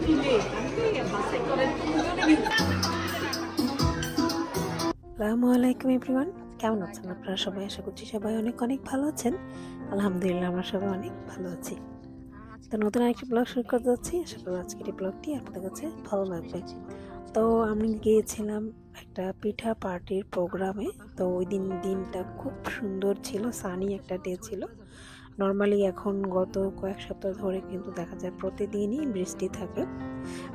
আসসালামু আলাইকুম এভরিওয়ান, কেমন আছেন আপনারা সবাই? আশা করছি সবাই অনেক অনেক ভালো আছেন। আলহামদুলিল্লাহ আমরা সবাই অনেক ভালো আছি। তো নতুন আরেকটি ব্লগ শুরু করতে যাচ্ছি। আশা করি আজকের এই ব্লগটি আপনাদের কাছে ভালো লাগবে। তো আমি গিয়েছিলাম একটা পিঠা পার্টির প্রোগ্রামে। তো ওই দিনটা খুব সুন্দর ছিল, সানি একটা ডে ছিল। নর্মালি এখন গত কয়েক সপ্তাহ ধরে কিন্তু দেখা যায় প্রতিদিনই বৃষ্টি থাকে।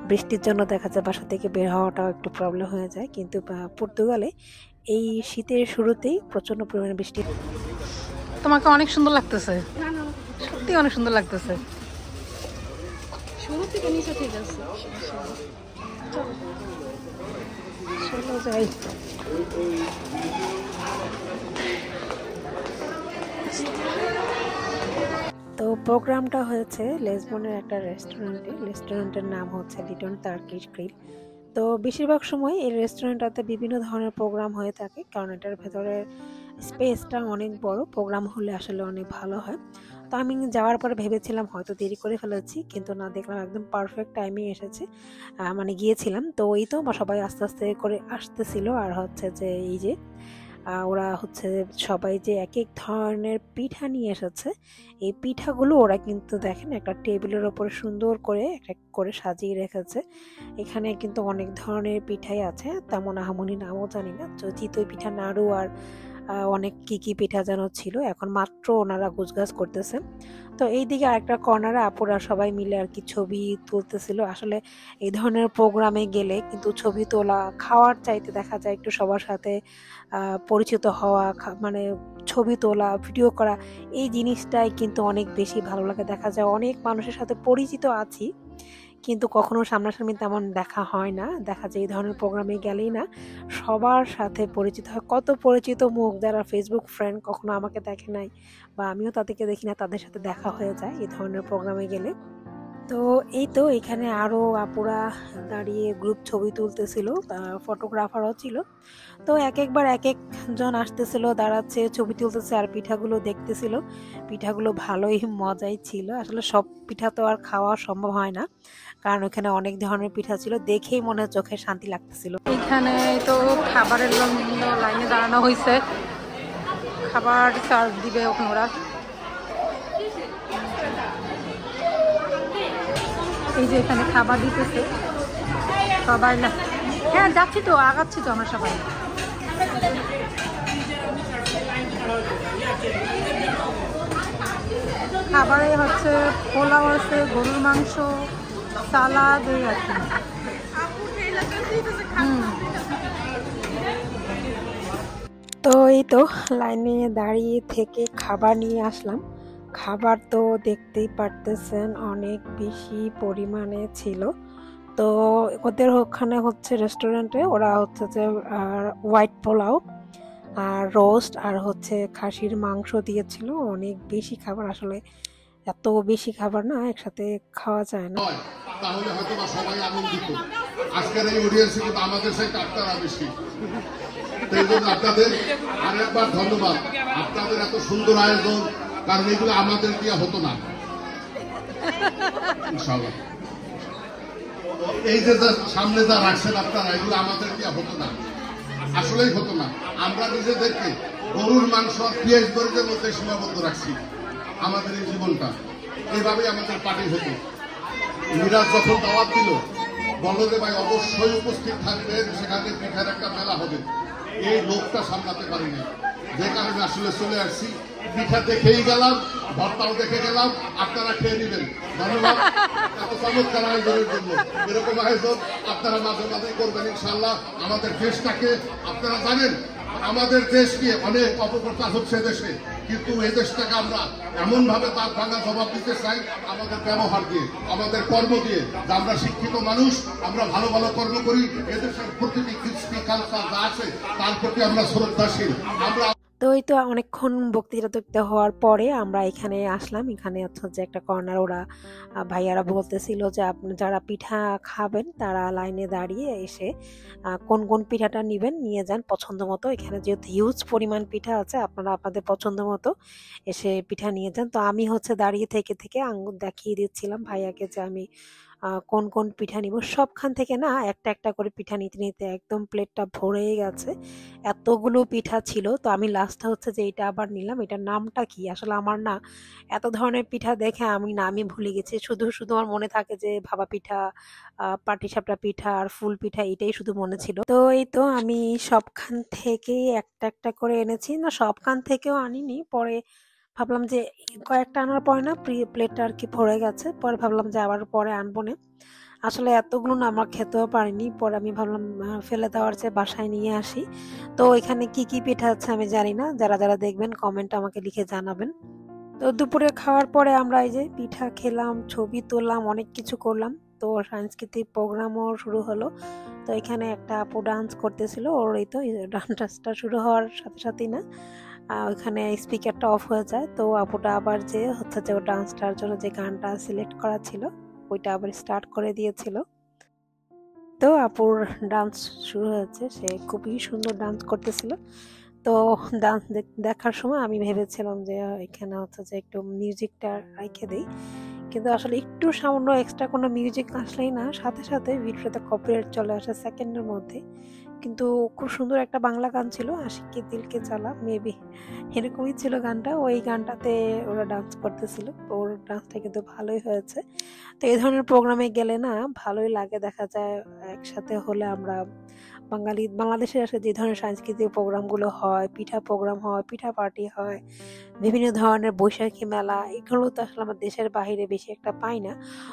বৃষ্টির জন্য দেখা যায় বাসা থেকে বের হওয়াটাও একটু প্রবলেম হয়ে যায়, কিন্তু পর্তুগালে এই শীতের শুরুতেই প্রচন্ড পরিমাণে বৃষ্টি। তোমাকে অনেক সুন্দর লাগতেছে, সত্যি অনেক সুন্দর লাগতেছে। শুরু থেকে নিচে ঠিক আছে, চলো যাই। তো প্রোগ্রামটা হয়েছে লিসবনের একটা রেস্টুরেন্টের নাম হচ্ছে লিটন টার্কিশ গ্রিল। তো বেশিরভাগ সময় এই রেস্টুরেন্টটাতে বিভিন্ন ধরনের প্রোগ্রাম হয়ে থাকে, কারণ এটার ভেতরের স্পেসটা অনেক বড়। প্রোগ্রাম হলে আসলে অনেক ভালো হয়। তো আমি যাওয়ার পরে ভেবেছিলাম হয়তো দেরি করে ফেলেছি, কিন্তু না, দেখলাম একদম পারফেক্ট টাইমে এসেছে। মানে গিয়েছিলাম তো ওই তো সবাই আস্তে আস্তে করে আসতেছিল, আর হচ্ছে যে এই যে ওরা হচ্ছে সবাই যে এক এক ধরনের পিঠা নিয়ে এসেছে। এই পিঠাগুলো ওরা কিন্তু দেখেন একটা টেবিলের ওপরে সুন্দর করে এক এক করে সাজিয়ে রেখেছে। এখানে কিন্তু অনেক ধরনের পিঠাই আছে, তেমন আহামনি নামও জানি না। তো চিতই পিঠা, নাড়ু আর অনেক কি পিঠা যেন ছিল। এখন মাত্র ওনারা গোছগাছ করতেছে। তো এইদিকে আরেকটা কর্নারে আপুরা সবাই মিলে আর কি ছবি তুলতেছিল। আসলে এই ধরনের প্রোগ্রামে গেলে কিন্তু ছবি তোলা খাওয়ার চাইতে দেখা যায় একটু সবার সাথে পরিচিত হওয়া, মানে ছবি তোলা, ভিডিও করা, এই জিনিসটাই কিন্তু অনেক বেশি ভালো লাগে। দেখা যায় অনেক মানুষের সাথে পরিচিত আছি, কিন্তু কখনো সামনাসামনি তেমন দেখা হয় না। দেখা যায় এই ধরনের প্রোগ্রামে গেলেই না সবার সাথে পরিচিত হয়। কত পরিচিত মুখ যারা ফেসবুক ফ্রেন্ড, কখনো আমাকে দেখে নাই বা আমিও তাদেরকে দেখি না, তাদের সাথে দেখা হয়ে যায় এই ধরনের প্রোগ্রামে গেলে। তো এই তো এখানে আরো আপুরা দাঁড়িয়ে গ্রুপ ছবি তুলতেছিল, ফটোগ্রাফারও ছিল। তো একবার এক একজন আসতেছিল, দাঁড়াচ্ছে, ছবি তুলতেছে আর পিঠাগুলো দেখতেছিল। পিঠাগুলো ভালোই মজাই ছিল। আসলে সব পিঠা তো আর খাওয়া সম্ভব হয় না, কারণ ওখানে অনেক ধরনের পিঠা ছিল, দেখেই মনে চোখে শান্তি লাগতেছিল। এখানে তো খাবারের জন্য লাইনে দাঁড়ানো হয়েছে, খাবার সার্ভ দিবে ওখানে ওরা। এই যে এখানে খাবার দিতেছে সবাই না। হ্যাঁ যাচ্ছি তো, আগাচ্ছি তো আমরা সবাই। খাবারে হচ্ছে পোলাও আছে, গরুর মাংস, সালাদ, এই আর কি। তো এই তো লাইনে দাঁড়িয়ে থেকে খাবার নিয়ে আসলাম। খাবার তো দেখতেই পারতেছেন অনেক বেশি পরিমাণে ছিল। তো ওদের ওখানে হচ্ছে রেস্টুরেন্টে ওরা হচ্ছে যে হোয়াইট পোলাও আর রোস্ট আর হচ্ছে খাসির মাংস দিয়েছিল। অনেক বেশি খাবার, আসলে এত বেশি খাবার না একসাথে খাওয়া যায় না। তাহলে হয়তো বা সবাই আনন্দিত। আজকের এই অডিয়েন্সে কিন্তু আমাদের সাথে আপনারা বেশি। এই জন্য আপনাদের আরেকবার ধন্যবাদ। আপনাদের এত সুন্দর আয়োজন, কারণ এগুলো আমাদের দিয়ে হতো না। ইনশাআল্লাহ এই যে সামনে যা রাখছেন আপনারা, এগুলো আমাদের দিয়ে হতো না, আসলেই হতো না। আমরা নিজেদেরকে গরুর মাংস পেঁয়াজ মরিচের মধ্যে সীমাবদ্ধ রাখছি আমাদের এই জীবনটা। এইভাবেই আমাদের পার্টি হতো। মিরাজ যখন দাওয়াত দিল, বলল যে ভাই অবশ্যই উপস্থিত থাকবেন, সেখানে পিঠার একটা মেলা হবে। এই লোকটা সামলাতে পারিনি, যে কারণে আসলে চলে আসছি। পিঠা দেখেই গেলাম, ভর্তাও দেখে গেলাম, আপনারা খেয়ে নেবেন। ধন্যবাদ এত চমৎকার আয়োজনের জন্য। এরকম আয়োজন আপনারা মাঝে মাঝে করবেন ইনশাল্লাহ। আমাদের দেশটাকে আপনারা জানেন, আমাদের দেশকে অনেক অপপ্রচার হচ্ছে দেশে, কিন্তু এই দেশটাকে আমরা এমন ভাবে তার ভাঙা জবাব দিতে চাই, আমাদের ব্যবহার দিয়ে, আমাদের কর্ম দিয়ে। যে আমরা শিক্ষিত মানুষ, আমরা ভালো ভালো কর্ম করি, এদেশের প্রতিটি কৃষ্টি কালচার যা আছে তার প্রতি আমরা শ্রদ্ধাশীল। আমরা তো এই তো অনেকক্ষণ বক্তৃতা হওয়ার পরে আমরা এখানে আসলাম। এখানে হচ্ছে যে একটা কর্নার, ওরা ভাইয়ারা বলতেছিল যে আপনি যারা পিঠা খাবেন তারা লাইনে দাঁড়িয়ে এসে কোন কোন পিঠাটা নিবেন নিয়ে যান পছন্দ মতো। এখানে যেহেতু হিউজ পরিমাণ পিঠা আছে, আপনারা আপনাদের পছন্দ মতো এসে পিঠা নিয়ে যান। তো আমি হচ্ছে দাঁড়িয়ে থেকে থেকে আঙ্গুর দেখিয়ে দিচ্ছিলাম ভাইয়াকে যে আমি কোন কোন পিঠা নিব। সবখান থেকে না একটা একটা করে পিঠা নিতে নিতে একদম প্লেটটা ভরেই গেছে। এতগুলো পিঠা ছিল, তো আমি লাস্টে হচ্ছে যে এটা আবার নিলাম। এটার নামটা কি আসলে আমার না এত ধরনের পিঠা দেখে আমি নামই ভুলে গেছি। শুধু শুধু আমার মনে থাকে যে ভাপা পিঠা, পাটিসাপটা পিঠা আর ফুল পিঠা, এটাই শুধু মনে ছিল। তো এই তো আমি সবখান থেকেই একটা একটা করে এনেছি, না সবখান থেকেও আনিনি। পরে ভাবলাম যে কয়েকটা আনার পরে না প্লেটটা আর কি ভরে গেছে, পরে ভাবলাম যে আবার পরে আনবো না। আসলে এতগুলো না আমরা খেতেও পারিনি, পরে আমি ভাবলাম ফেলে দেওয়ার চেয়ে বাসায় নিয়ে আসি। তো এখানে কি কি পিঠা আছে আমি জানি না, যারা যারা দেখবেন কমেন্ট আমাকে লিখে জানাবেন। তো দুপুরে খাওয়ার পরে আমরা এই যে পিঠা খেলাম, ছবি তুললাম, অনেক কিছু করলাম। তো সাংস্কৃতিক প্রোগ্রামও শুরু হলো। তো এখানে একটা আপু ডান্স করতেছিল, ওর এই তো ডান্সটা শুরু হওয়ার সাথে সাথেই না ওইখানে স্পিকারটা অফ হয়ে যায়। তো আপুটা আবার যে হচ্ছে যে ও ডান্সটার জন্য যে গানটা সিলেক্ট করা ছিল ওইটা আবার স্টার্ট করে দিয়েছিল। তো আপুর ডান্স শুরু হয়েছে, সে খুবই সুন্দর ডান্স করতেছিল। তো ডান্স দেখার সময় আমি ভেবেছিলাম যে এখানে হচ্ছে যে একটু মিউজিকটা রেখে দেই, কিন্তু আসলে একটু সামান্য এক্সট্রা কোনো মিউজিক আসলেই না সাথে সাথে ভিডিওতে কপিরাইট চলে আসে সেকেন্ডের মধ্যে। কিন্তু খুব সুন্দর একটা বাংলা গান ছিল, আশিকি দিলকে চালা মেবি এরকমই ছিল গানটা। ওই গানটাতে ওরা ডান্স করতেছিল, ওর ডান্সটা কিন্তু ভালোই হয়েছে। তো এই ধরনের প্রোগ্রামে গেলে না ভালোই লাগে, দেখা যায় একসাথে হলে আমরা বাংলাদেশের আসলে যে ধরনের সাংস্কৃতিক প্রোগ্রামগুলো হয়, পিঠা প্রোগ্রাম হয়, পিঠা পার্টি হয়, বিভিন্ন ধরনের বৈশাখী মেলা, এগুলো তো আসলে আমার দেশের বাইরে বেশি একটা পাই না।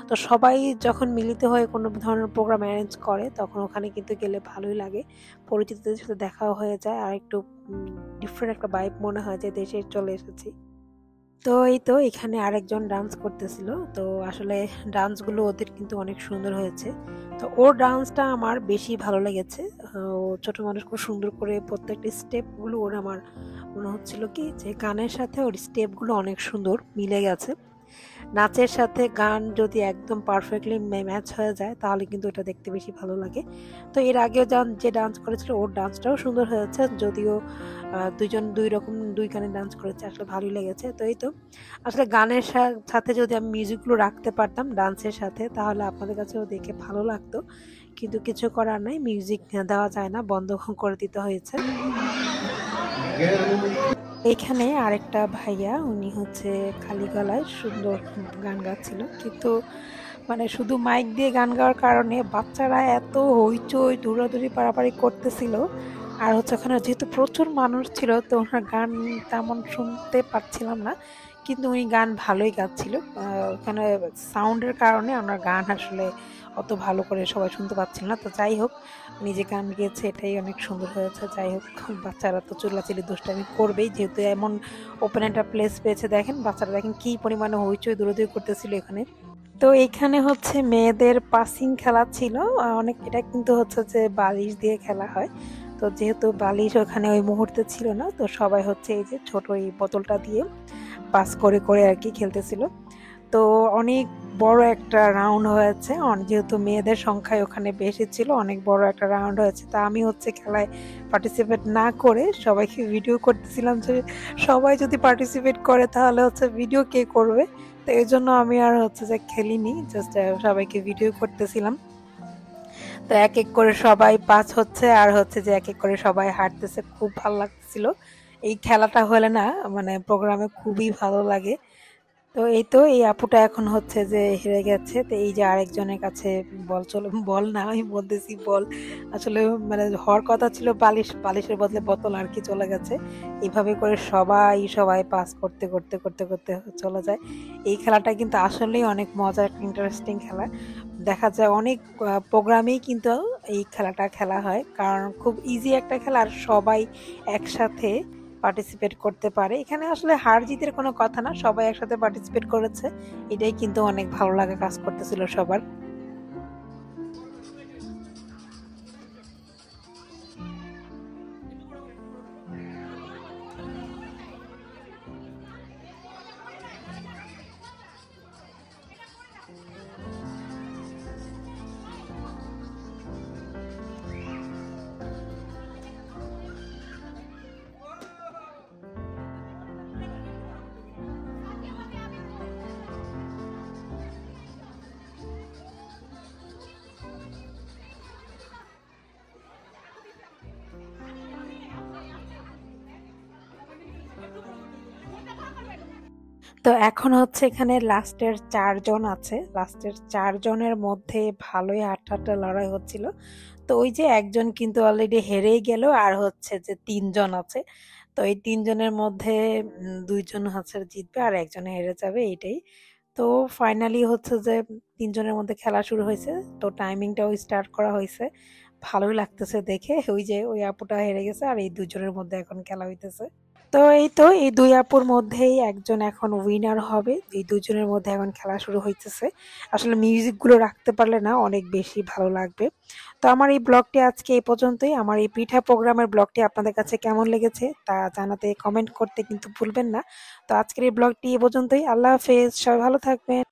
তো সবাই যখন মিলিত হয়ে কোনো ধরনের প্রোগ্রাম অ্যারেঞ্জ করে তখন ওখানে কিন্তু গেলে ভালোই লাগে, পরিচিতদের সাথে দেখাও হয়ে যায়, আর একটু ডিফারেন্ট একটা ভাইব মনে হয় যে দেশে চলে এসেছি। তো এই তো এখানে আরেকজন ডান্স করতেছিল। তো আসলে ডান্সগুলো ওদের কিন্তু অনেক সুন্দর হয়েছে। তো ওর ডান্সটা আমার বেশি ভালো লেগেছে। ও ছোট মানুষ খুব সুন্দর করে প্রত্যেকটা স্টেপগুলো ওর আমার মনে হচ্ছিল কি যে গানের সাথে ওর স্টেপগুলো অনেক সুন্দর মিলে গেছে। নাচের সাথে গান যদি একদম পারফেক্টলি ম্যাচ হয়ে যায় তাহলে কিন্তু এটা দেখতে বেশি ভালো লাগে। তো এর আগেও যে ডান্স করেছিল ওর ডান্সটাও সুন্দর হয়েছে, যদিও দুইজন দুই রকম দুই গানে ডান্স করেছে, আসলে ভালোই লেগেছে। তো এই তো আসলে গানের সাথে যদি আমি মিউজিকগুলো রাখতে পারতাম ডান্সের সাথে তাহলে আপনাদের কাছেও দেখে ভালো লাগতো, কিন্তু কিছু করার নাই, মিউজিক দেওয়া যায় না, বন্ধ করে দিতে হয়েছে। এখানে আরেকটা ভাইয়া উনি হচ্ছে খালি গলায় সুন্দর গান গাচ্ছিল, কিন্তু মানে শুধু মাইক দিয়ে গান গাওয়ার কারণে বাচ্চারা এত হইচই দৌড়াদৌড়ি পারাপারি করতেছিল। আর হচ্ছে ওখানে যেহেতু প্রচুর মানুষ ছিল তো ওনার গান তেমন শুনতে পাচ্ছিলাম না, কিন্তু উনি গান ভালোই গাচ্ছিল। ওখানে সাউন্ডের কারণে ওনার গান আসলে অত ভালো করে সবাই শুনতে পাচ্ছিল না। তো যাই হোক, নিজে গান গেয়েছে এটাই অনেক সুন্দর হয়েছে। যাই হোক, বাচ্চারা তো চিল্লাচিল্লি দুষ্টামি করবেই, যেহেতু এমন ওপেন একটা প্লেস পেয়েছে। দেখেন বাচ্চারা দেখেন কি পরিমাণে হইচই দৌড়াদৌড়ি করতেছিল এখানে। তো এখানে হচ্ছে মেয়েদের পাসিং খেলা ছিল অনেক, এটা কিন্তু হচ্ছে যে বালিশ দিয়ে খেলা হয়। তো যেহেতু বালিশ ওখানে ওই মুহূর্তে ছিল না, তো সবাই হচ্ছে এই যে ছোট এই বোতলটা দিয়ে পাস করে করে আর কি খেলতেছিল। তো অনেক বড় একটা রাউন্ড হয়েছে, যেহেতু মেয়েদের সংখ্যায় ওখানে বেশি ছিল, অনেক বড় একটা রাউন্ড হয়েছে। তা আমি হচ্ছে খেলায় পার্টিসিপেট না করে সবাইকে ভিডিও করতেছিলাম যে সবাই যদি পার্টিসিপেট করে তাহলে হচ্ছে ভিডিও কে করবে। তো এই জন্য আমি আর হচ্ছে যে খেলিনি, জাস্ট সবাইকে ভিডিও করতেছিলাম। তো এক এক করে সবাই পাস হচ্ছে আর হচ্ছে যে এক এক করে সবাই হাঁটতেছে, খুব ভালো লাগছিল। এই খেলাটা হলে না মানে প্রোগ্রামে খুবই ভালো লাগে। তো এই তো এই আপুটা এখন হচ্ছে যে হেরে গেছে। তো এই যে আরেকজনের কাছে বল, চলো বল না আমি বলতেছি বল, আসলে মানে হওয়ার কথা ছিল বালিশ, বালিশের বদলে বোতল আর কি চলে গেছে। এইভাবে করে সবাই সবাই পাস করতে করতে করতে করতে চলে যায়। এই খেলাটা কিন্তু আসলেই অনেক মজার, ইন্টারেস্টিং খেলা। দেখা যায় অনেক প্রোগ্রামেই কিন্তু এই খেলাটা খেলা হয়, কারণ খুব ইজি একটা খেলা আর সবাই একসাথে পার্টিসিপেট করতে পারে। এখানে আসলে হার জিতের কোনো কথা না, সবাই একসাথে পার্টিসিপেট করেছে, এটাই কিন্তু অনেক ভালো লাগা কাজ করতেছিল সবার। তো এখন হচ্ছে এখানে লাস্টের ৪ জন আছে। লাস্টের ৪ জনের মধ্যে ভালোই হাড্ডাহাড্ডি লড়াই হচ্ছিল। তো ওই যে একজন কিন্তু অলরেডি হেরেই গেল আর হচ্ছে যে ৩ জন আছে। তো এই ৩ জনের মধ্যে ২ জন হচ্ছে জিতবে আর একজন হেরে যাবে এইটাই। তো ফাইনালি হচ্ছে যে ৩ জনের মধ্যে খেলা শুরু হয়েছে। তো টাইমিংটাও স্টার্ট করা হয়েছে। ভালোই লাগতেছে দেখে। ওই যে ওই আপুটা হেরে গেছে আর এই ২ জনের মধ্যে এখন খেলা হইতেছে। তো এই ২ আপুর মধ্যেই একজন এখন উইনার হবে। এই ২ জনের মধ্যে এখন খেলা শুরু হইতেছে। আসলে মিউজিক গুলো রাখতে পারলে না অনেক বেশি ভালো লাগবে। তো আমার এই ব্লগটি আজকে এই পর্যন্তই। আমার এই পিঠা প্রোগ্রামের ব্লগটি আপনাদের কাছে কেমন লেগেছে তা জানাতে কমেন্ট করতে কিন্তু ভুলবেন না। তো আজকের এই ব্লগটি এ পর্যন্তই। আল্লাহ হাফেজ। সবাই ভালো থাকবেন।